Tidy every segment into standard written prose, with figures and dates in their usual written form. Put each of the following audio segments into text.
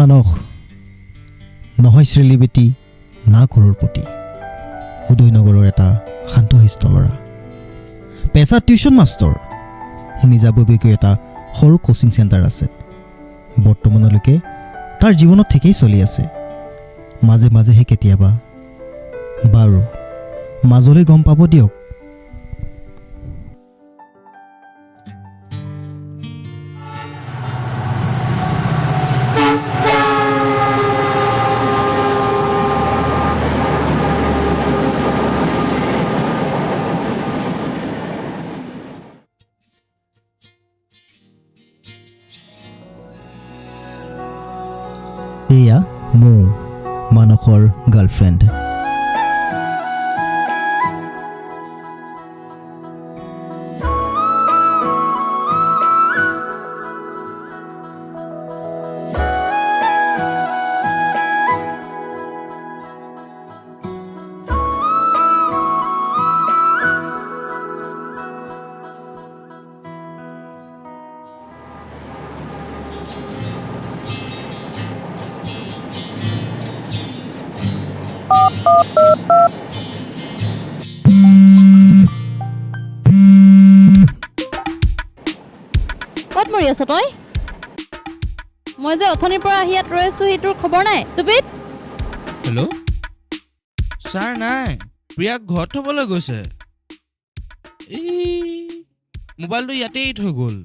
মানস নহয় শ্ৰেলিবেটি না কৰৰপতি উদয়নগৰৰ এটা শান্তশিষ্ট ল'ৰা পেছা টিউশ্যন মাষ্টৰ নিজাববীয়াকৈ এটা সৰু কোচিং চেণ্টাৰ আছে বৰ্তমানলৈকে তাৰ জীৱনত ঠিকেই চলি আছে মাজে মাজেহে কেতিয়াবা বাৰু মাজলৈ গম পাব দিয়ক এয়া মোৰ মানসৰ গাৰ্লফ্ৰেণ্ড ক'ত মৰি আছ তই মই যে অথনিৰ পৰা আহি ইয়াত ৰৈ আছো সেইটোৰ খবৰ নাই ষ্টুপিড হেল্ল' ছাৰ নাই প্ৰিয়াক ঘৰত থ'বলৈ গৈছে এই মোবাইলটো ইয়াতেই থৈ গ'ল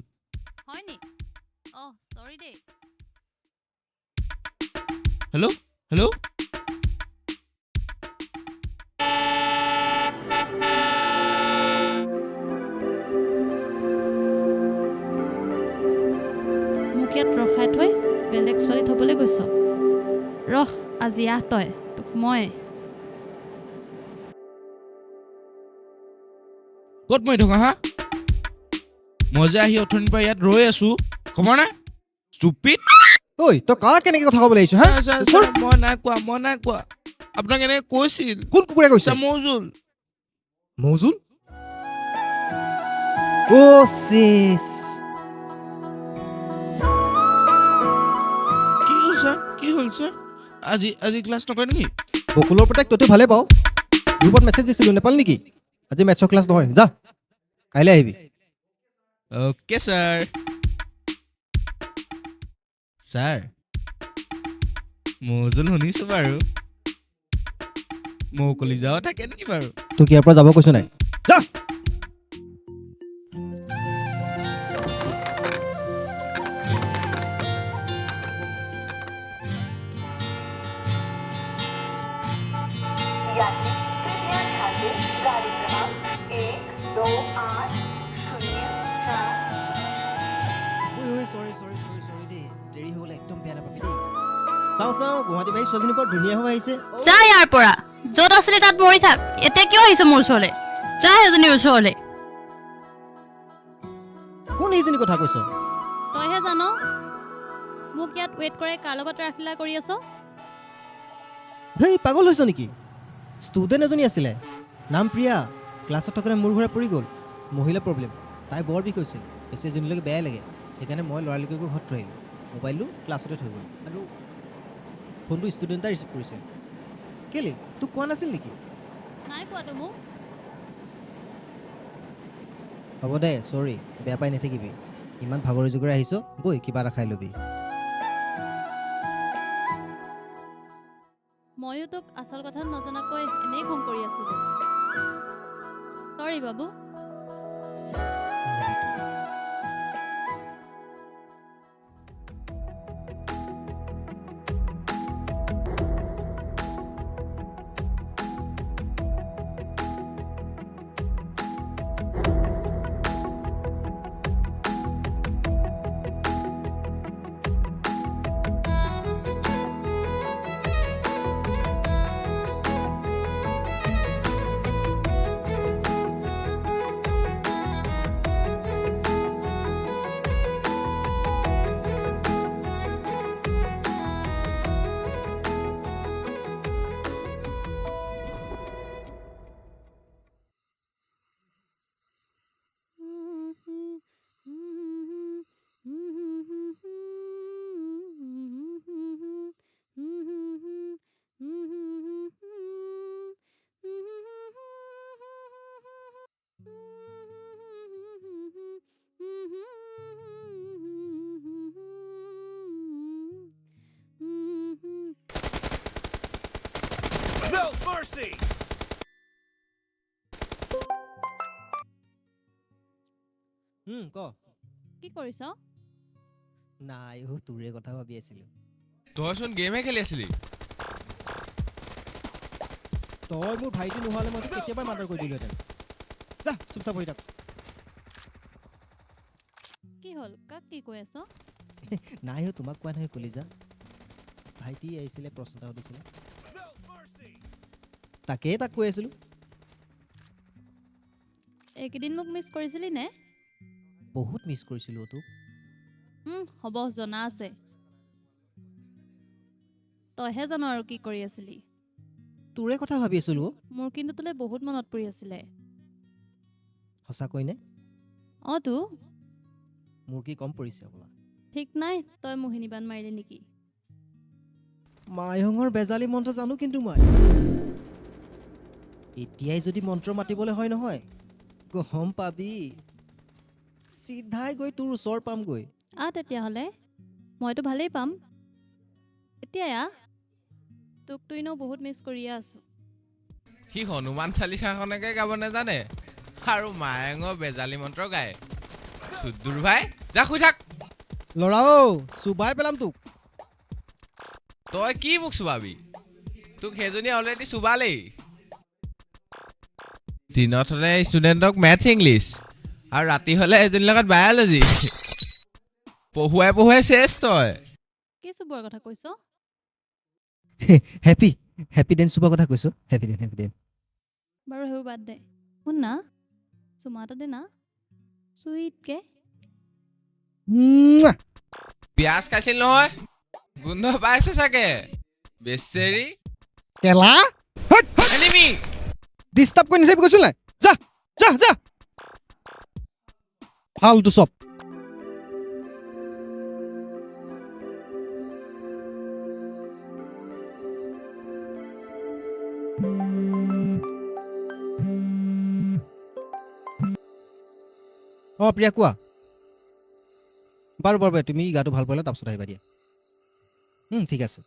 হয় নি অ' সৰি দেই হেল্ল' হেল্ল' মোক ইয়াত ৰখাই থৈ বেলেগ ছোৱালী থ'বলৈ গৈছ ৰহ আজি আহ তই তোক মই ক'ত মই থকা হা মই যে আহি অথনিৰ পৰা ইয়াত ৰৈ আছো খবৰ নাই ষ্টুপিড ঐ তই কাৰ কেনেকৈ কথা ক'বলৈ আহিছ হা মই নাই কোৱা আপোনাক এনেকৈ কৈছিল কোন কুকুৰে কৈছে মৌজুল মৌজুল অ' চিছ কি হ'ল ছাৰ আজি ক্লাছ নকৰে নেকি বকুলৰ প্ৰত্যেক তইতো ভালে পাওঁ গ্ৰুপত মেছেজ দিছিলোঁ নেপাল নেকি আজি মেথছৰ ক্লাছ নহয় যা কাইলৈ আহিবি অ'কে ছাৰ মৌজুল শুনিছোঁ বাৰু মৌ কলিজাও থাকে নেকি বাৰু তোক ইয়াৰ পৰা যাব কৈছো নাই যা গুৱাহাটী বাৰী ছোৱালীজনী বৰ ধুনীয়া হৈ আহিছে যা ইয়াৰ পৰা য'ত আছিলি তাত মৰি থাক এতিয়া কিয় আহিছ মোৰ ওচৰলৈ যা সেইজনীৰ ওচৰলৈ কোন এইজনী কথা কৈছ তইহে জান মোক ইয়াত ৱেইট কৰে কাৰ লগত ৰাখিলা কৰি আছ হেই পাগল হৈছ নেকি ষ্টুডেণ্ট এজনী আছিলে নাম প্ৰিয়া ক্লাছত থকানে মোৰ ঘূৰাই পৰি গ'ল মহিলা প্ৰব্লেম তাই বৰ বিষ হৈছিল বেছি এজনীলৈকে বেয়াই লাগে সেইকাৰণে মই ল'ৰালৈকে গৈ ঘৰত থৈ আহিলোঁ মোবাইলটো ক্লাছতে থৈ গ'ল আৰু ফোনটো ষ্টুডেণ্ট এটা ৰিচিভ কৰিছে কেলে তোক কোৱা নাছিল নেকি নাই কোৱাটো মোক হ'ব দে চৰি বেয়া পাই নাথাকিবি ইমান ভাগৰি জুগৰি আহিছ বৈ কিবা এটা খাই ল'বি ময়ো তোক আচল কথা নজনাকৈ এনেই খং কৰি আছিলোঁ চৰি বাবু No mercy! ক কি কৰিছ? নাই তোৰে কথা ভাবি আছিলোঁ তইচোন গেমহে খেলি আছিলি তই মোৰ ভাইটি নোহোৱালে মই কেতিয়াবাই মাৰ্ডাৰ কৰি দিলোহেঁতেন যা চুপচাপ হৈ থাক কি হ'ল? কাক কি কৈ আছ? নাই তোমাক কোৱা নহয় কলিজা ভাইটি আহিছিলে প্ৰশ্ন এটা সুধিছিলে No mercy! তাকেই তাক কৈ আছিলোঁ এইকেইদিন মোক মিছ কৰিছিলি নে? বহুত মিছ কৰিছিলোঁ তোক হ'ব জনা আছে। তইহে জানো আৰু কি কৰি আছিলি। তোৰে কথা ভাবি আছিলোঁ মোৰ কিন্তু তোলে বহুত মনত পৰি আছিলে। সঁচাকৈ নে তো মোৰ কি কম পৰিছে হ'বলা ঠিক নাই তই মোহিনী বান মাৰিলি নেকি? মায়ঙৰ বেজালী মন্ত্ৰ জানো কিন্তু মই এতিয়াই যদি মন্ত্ৰ মাতিবলৈ হয় নহয় গম পাবি চিধাই গৈ তোৰ ওচৰ পামগৈ তেতিয়াহ'লে মইতো ভালেই পাম। এতিয়াই তোকতো এনেও বহুত মিছ কৰিয়ে আছো। সি হনুমান চালিচাখনকে গাব নাজানে আৰু মায়ঙৰ বেজালী মন্ত্ৰ গায় চুদ্দুৰ ভাই যা শুই থাক ল'ৰা চুবাই পেলাম তোক তই কি মোক চুবাবি তোক সেইজনী অলৰেডি চুবালেই দিনত হ'লে ষ্টুডেণ্টক মেথছ ইংলিছ আৰু ৰাতি হ'লে এজনীৰ লগত বায়'লজি পঢ়ুৱাই চেছ তই কি চুবৰ কথা কৈছ? হেপী ডেন চুবৰ কথা কৈছোঁ হেপী ডেন বাৰু সেইবোৰ বাদ দে। শুন না চুমা এটা দে না চুইটকে। পিয়াজ খাইছিল নহয় গোন্ধ পাইছে চাগে বেচেৰি কেলা এনিমি ডিষ্টাৰ্ব কৰি নাথাকিবি কৈছোঁ নাই যা যা যা ফালটো চব প্ৰিয়া কোৱা বাৰু তুমি গাটো ভাল পালে তাৰপিছত আহিবা দিয়া ঠিক আছে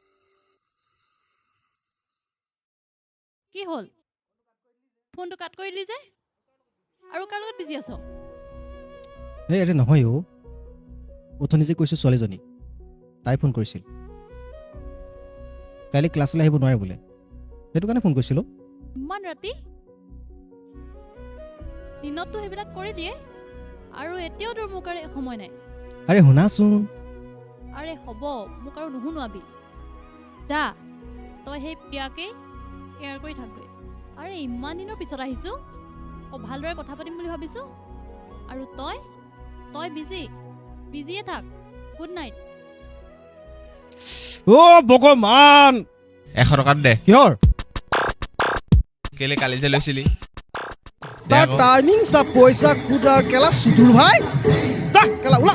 কি হ'ল? ফোনটো কাট কৰি দিলি যে আৰু কাৰ লগত বিজি আছ? আৰে নহয় অথনি যে কৈছোঁ ছোৱালীজনী তাই ফোন কৰিছিল কাইলৈ ক্লাছলৈ আহিব নোৱাৰে বোলে সেইটো কাৰণে ফোন কৰিছিলোঁ ইমান ৰাতি দিনততো সেইবিলাক কৰি দিয়ে আৰু এতিয়াও তোৰ মোক আৰু সময় নাই। আৰে শুনাচোন আৰে হ'ব মোক আৰু নুশুনোৱাবি যা তই সেই প্ৰিয়াকেই কেয়াৰ কৰি থাকগৈ। আৰে ইমান দিনৰ পিছত আহিছোঁ ভালদৰে কথা পাতিম বুলি ভাবিছোঁ আৰু তই বিজিয়ে থাক। Good night. ভগৱান 100 টকাত দে কিহৰ কেলে কালি যে লৈছিলি তাৰ টাইমিং চা পইচা খুদ আৰু কেলা সুদূৰ ভাই যা কেলা ওলা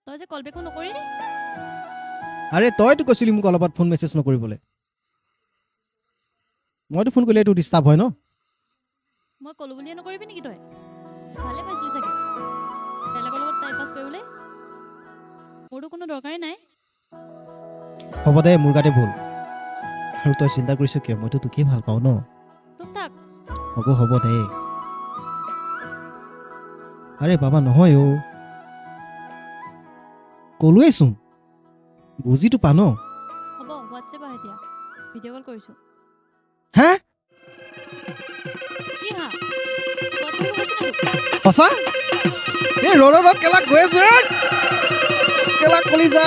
তই যে কল বেকো নকৰিলি। আৰে তইতো কৈছিলি মোক অলপত ফোন মেছেজ নকৰিবলৈ মইতো ফোন কৰিলে এইটো ডিষ্টাৰ্ব হয় ন মই ক'লো বুলিয়ে নকৰিবি নেকি তই? ভালে পাইছিলি চাগে বেলেগৰ লগত টাইম পাছ কৰিবলৈ। মোৰতো কোনো দৰকাৰেই নাই। হ'ব দে মোৰ গাতে ভুল আৰু তই চিন্তা কৰিছ কিয় মইতো তোকেই ভাল পাওঁ ন তোক তাক হ'ব দে আৰে বাবা নহয় ক'লোৱেচোন বুজিতো পা ন হ'ব হোৱাটছএপ এতিয়া ভিডিঅ' কল কৰিছোঁ। হা কি হোৱাটছএপ সঁচা এই ৰ কেলা গৈ আছো কেলা কলি যা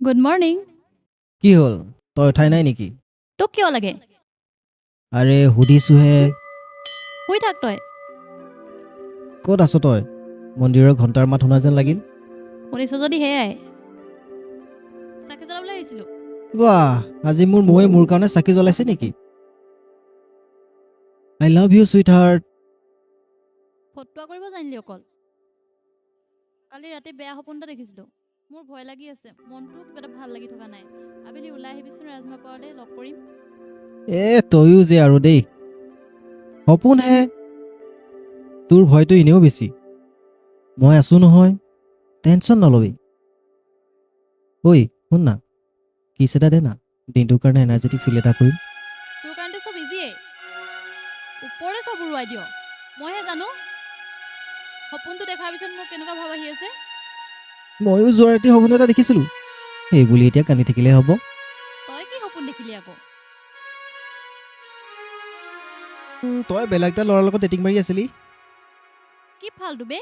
গুড মৰ্ণিং। কি হ'ল তই উঠাই নাই নেকি? তোক কিয় লাগে? আৰে সুধিছোহে। শুই থাক তই। ক'ত আছ তই? মন্দিৰৰ ঘণ্টাৰ মাত শুনা যেন লাগিল। শুনিছ যদি সেয়াই। চাকি জ্বলাবলৈ আহিছিলোঁ। বাহ, আজি মোৰ মৌয়ে মোৰ কাৰণে চাকি জ্বলাইছে নেকি? I love you sweetheart. ফটোৱা কৰিব জানিলি অকল। কালি ৰাতি বেয়া সপোন এটা দেখিছিলোঁ। মোৰ ভয় লাগি আছে, মনটোও কিবা এটা ভাল লাগি থকা নাই। আবেলি ওলাই আহিবিচোন ৰাজমা পাৰলৈ, লগ কৰিম। তয়ো যে আৰু দেই, সপোন হে। তোৰ ভয়টো এনেও বেছি। মই আছো নহয়, টেনচন নলবি। ঐ শুন না, কিছ এটা দে না, দিনটোৰ কাৰণে এনাৰ্জেটিক ফিল এটা কৰিম। তোৰ কাৰণেতো চব ইজিয়ে। ওপৰে চব উৰুৱাই দিয়, মইহে জানো সপোনটো দেখাৰ পিছত মোৰ কেনেকুৱা ভাৱ আহি আছে। ময়ো যোৱা ৰাতি সপোন এটা দেখিছিলো, সেই বুলি এতিয়া কান্দি থাকিলে হ'ব? তই কি সপোন দেখিলি আকৌ? তই বেলেগ এটা ল'ৰাৰ লগত ডেটিং মাৰি আছিলি। কি ফাল্টু বে,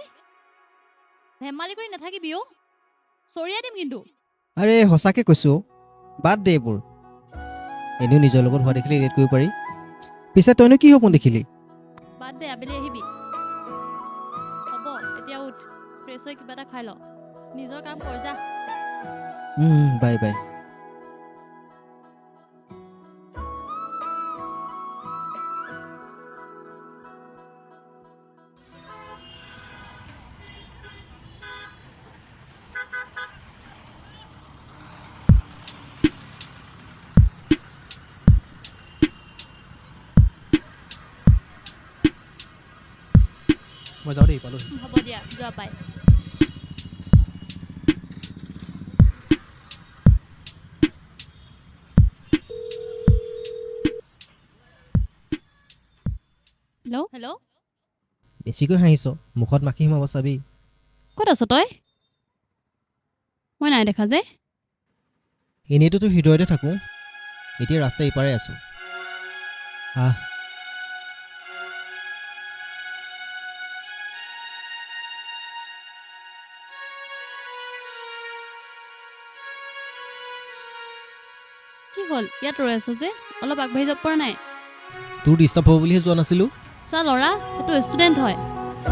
ধেমালি কৰি নাথাকিবি অ', চৰিয়াই দিম কিন্তু। আৰে সঁচাকে কৈছো, বাদ দে এইবোৰ। এনেও নিজৰ লগত হোৱা দেখিলে ৰিলেট কৰিব পাৰি। পিছে তইনো কি সপোন দেখিলি? বাদ দে, আবেলি আহিবি। হ'ব এতিয়া উঠ, ফ্ৰেছ হৈ কিবা এটা খাই ল, নিজৰ কাম কৰ যা। Bye bye. মই যাওঁ দেই, পালোহি। হ'ব দিয়া, যোৱা পাই। হেল্ল' হেল্ল', বেছিকৈ হাঁহিছ, মুখত মাখি সোমাব চাবি। ক'ত আছ তই? মই নাই দেখা যে। এনেইতো তোৰ হৃদয়তে থাকোঁ, এতিয়া ৰাস্তা ইপাৰে আছোঁ। আহ। কি হ'ল ইয়াত ৰৈ আছ যে, অলপ আগবাঢ়ি যাব পৰা নাই? তোৰ ডিষ্টাৰ্ব হ'ব বুলিহে যোৱা নাছিলোঁ। চা ল'ৰা, সেইটো ষ্টুডেণ্ট হয়,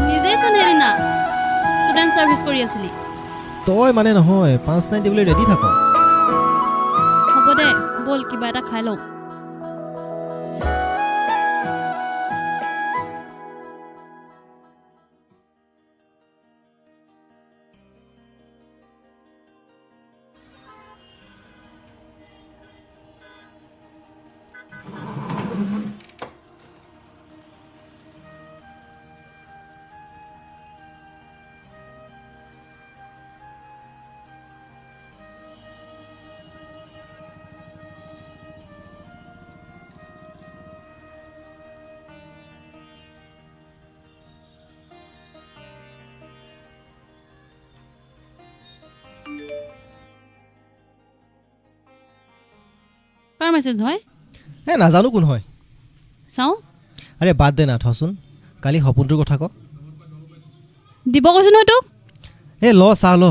নিজেই চোন সেইদিনা ষ্টুডেণ্ট ছাৰ্ভিচ কৰি আছিলি। তই মানে নহয়, 5-9 দিবলৈ ৰেডি থাক। হ'ব দে, ব'ল কিবা এটা খাই লওঁ। কাৰ মেছেজ হয়? নাজানো কোন হয়। চাওঁ। আৰে বাদ দে না, থচোন। কালি সপোনটোৰ কথা ক। দিব কৈছোঁ নহয় তোক। ল চাহ ল।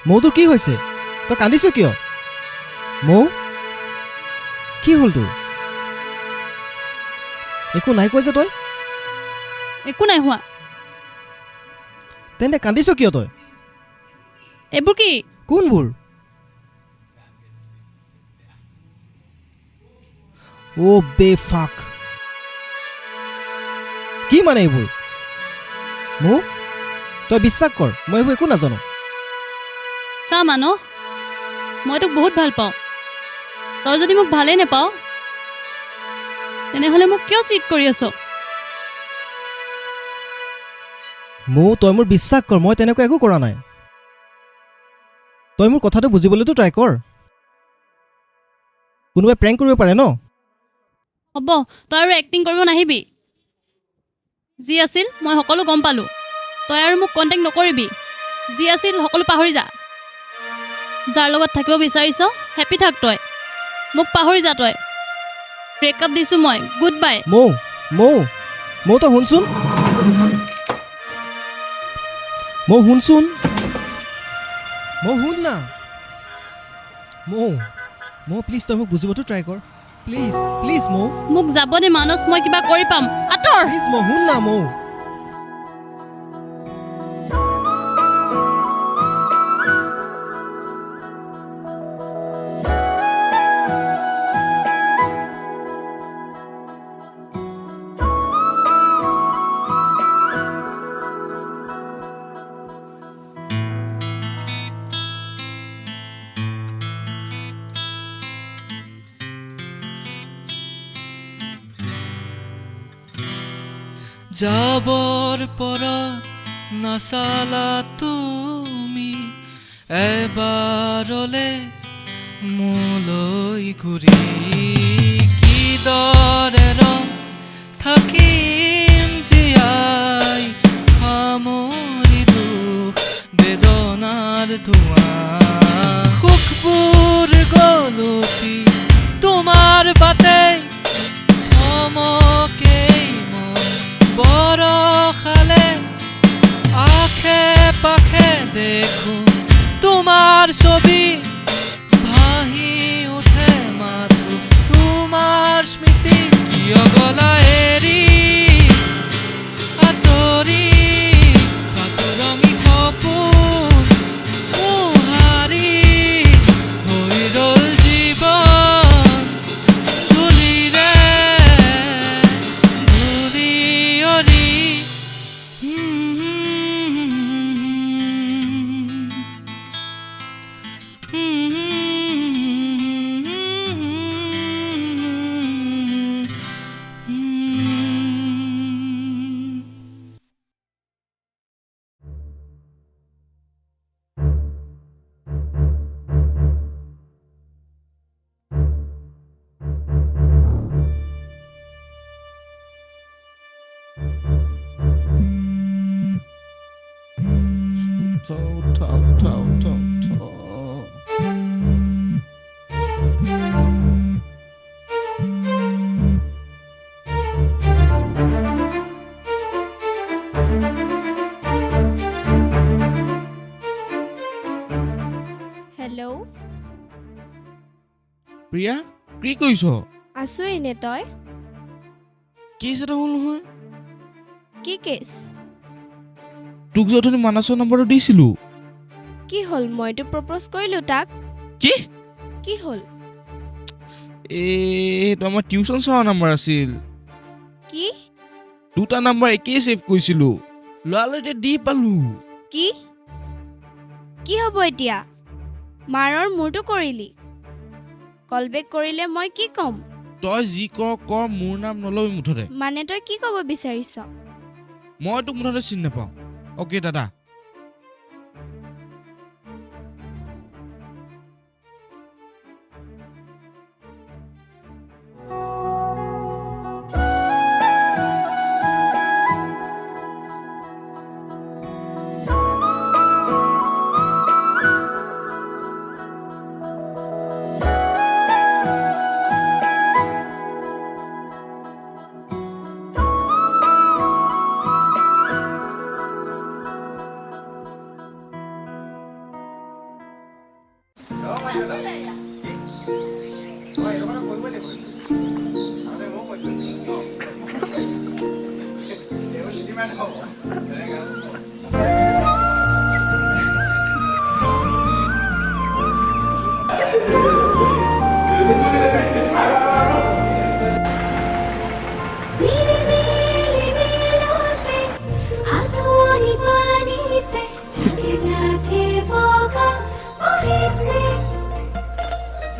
মৌ তোৰ কি হৈছে? তই কান্দিছ কিয়? মৌ, কি হ'ল তোৰ? একো নাই কোৱা যে তই? একো নাই হোৱা। তেন্তে কান্দিছ কিয় তই? এইবোৰ কি? কোনবোৰ অ' বেফাক কি মানে এইবোৰ মোক তই বিশ্বাস কৰ মই এইবোৰ একো নাজানো চা মানস মই তোক বহুত ভাল পাওঁ তই যদি মোক ভালেই নাপাওঁ তেনেহ'লে মোক কিয় চিট কৰি আছ তই মোৰ বিশ্বাস কৰ মই তেনেকুৱা একো কৰা নাই তই মোৰ কথাটো বুজিবলৈতো ট্ৰাই কৰ কোনোবাই প্ৰেংক কৰিব পাৰে ন হ'ব তই আৰু এক্টিং কৰিব নাহিবি যি আছিল মই সকলো গম পালোঁ তই আৰু মোক কণ্টেক্ট নকৰিবি যি আছিল সকলো পাহৰি যা যাৰ লগত থাকিব বিচাৰিছ হেপী থাক তই মোক পাহৰি যা তই ব্ৰেকআপ দিছোঁ মই গুড বাই মৌ তই শুনচোন শুন না মৌ প্লিজ তই মোক বুজিবতো ট্ৰাই কৰ প্লিজ মৌ মোক যাব দে মানস মই কিবা কৰি পাম আঁতৰ প্লিজ মৌ শুন না মৌ যাবৰ পৰা নাচালা তুমি এবাৰলে মোলৈ ঘূৰি কিদৰে ৰং থাকিম জীয়াই সামৰি দুখ বেদনাৰ ধোঁৱা সুখবোৰ গলতি তোমাৰ বাটে থমকেই বৰষালে আশে পাশে দেখো তোমাৰ ছবি ভাহি উঠে মাথো তোমাৰ স্মৃতি কিয় গলা এৰি আঁতৰি সাতৰঙী সপোন মোহাৰি হৈ ৰল জীৱন ধূলিৰে হেল্ল' প্ৰিয়া কি কৰিছ আছো এনে তই কেছ এটা হ'ল নহয় কি কেছ তোক যে অথনি মানসৰ নম্বৰটো দিছিলো কি হ'ল মইতো প্ৰপ'জ কৰিলো তাক কি কি হ'ল এইটো আমাৰ টিউচন চোৱা নম্বৰ আছিল কি দুটা নম্বৰ একেই ছেভ কৰিছিলো ল'ৰালৈ এতিয়া দি পালো কি কি হ'ব এতিয়া মাৰৰ মূৰটো কৰিলি কল বেক কৰিলে মই কি ক'ম তই যি কৰ মোৰ নাম নলবি মুঠতে মানে তই কি ক'ব বিচাৰিছ মই তোক মুঠতে চিনি নাপাওঁ অ'কে দাদা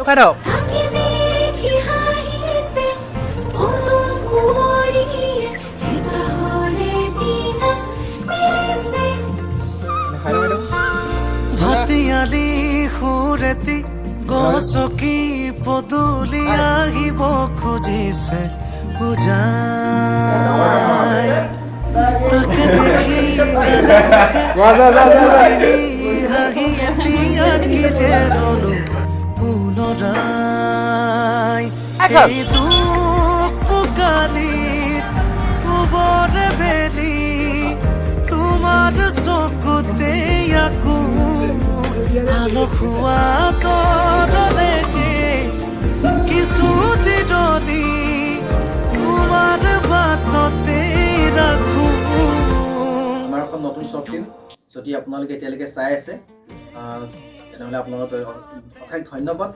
খাই থাকক হাতিয়ালি সুৰেতি গছকি পদূলি আহিব খুজিছে পূজাই তাকে দেখি হাঁহি এতিয়া কি যে ৰলো পুনৰাই এই দুখ পোকালিত পোবৰে বেলি তোমাৰ চকুতে আকৌ আলসুৱা তৰলেকে কিছু জিৰণি তোমাৰ বাটতে ৰাখো। আমাৰ এখন নতুন শ্বৰ্ট ফিল্ম যদি আপোনালোকে এতিয়ালৈকে চাই আছে তেনেহ'লে আপোনালোকক অশেষ ধন্যবাদ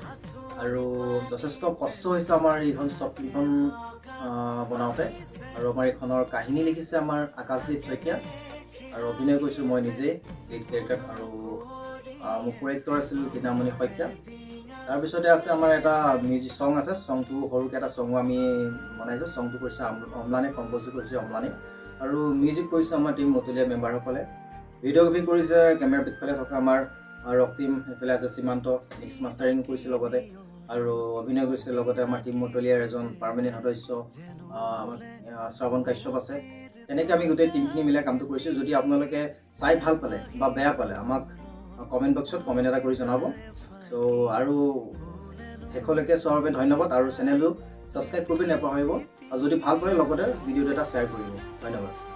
আৰু যথেষ্ট কষ্ট হৈছে আমাৰ এইখন শ্বৰ্ট ফিল্মখন বনাওঁতে আৰু আমাৰ এইখনৰ কাহিনী লিখিছে আমাৰ আকাশদ্বীপ শইকীয়া আৰু অভিনয় কৰিছোঁ মই নিজেই লিড কেৰেক্টাৰ আৰু মোৰ কোৰেক্টৰ আছিল দিনামণি শইকীয়া। তাৰপিছতে আছে আমাৰ এটা মিউজিক ছং আছে, ছংটো সৰুকৈ এটা ছঙো আমি বনাইছোঁ। ছংটো কৰিছে অম্লানে, কম্প'জ কৰিছে অম্লানে আৰু মিউজিক কৰিছে আমাৰ টীম মতুলীয়া মেম্বাৰসকলে। ভিডিঅ'গ্ৰাফি কৰিছে কেমেৰা পিছফালে থকা আমাৰ ৰক্তিম, এইফালে আছে সীমান্ত, মিক্স মাষ্টাৰিং কৰিছে লগতে আৰু অভিনয় কৰিছে লগতে আমাৰ টীম মতুলীয়াৰ এজন পাৰ্মানেণ্ট সদস্য শ্ৰাৱণ কাশ্যপ আছে। তেনেকৈ আমি গোটেই টীমখিনি মিলাই কামটো কৰিছোঁ। যদি আপোনালোকে চাই ভাল পালে বা বেয়া পালে আমাক কমেণ্ট বক্সত কমেণ্ট এটা কৰি জনাব। চ' আৰু শেষলৈকে চোৱাৰ বাবে ধন্যবাদ আৰু চেনেলটো ছাবস্ক্ৰাইব কৰিব নাপাহৰিব আৰু যদি ভাল পালে লগতে ভিডিঅ'টো এটা শ্বেয়াৰ কৰিব। ধন্যবাদ।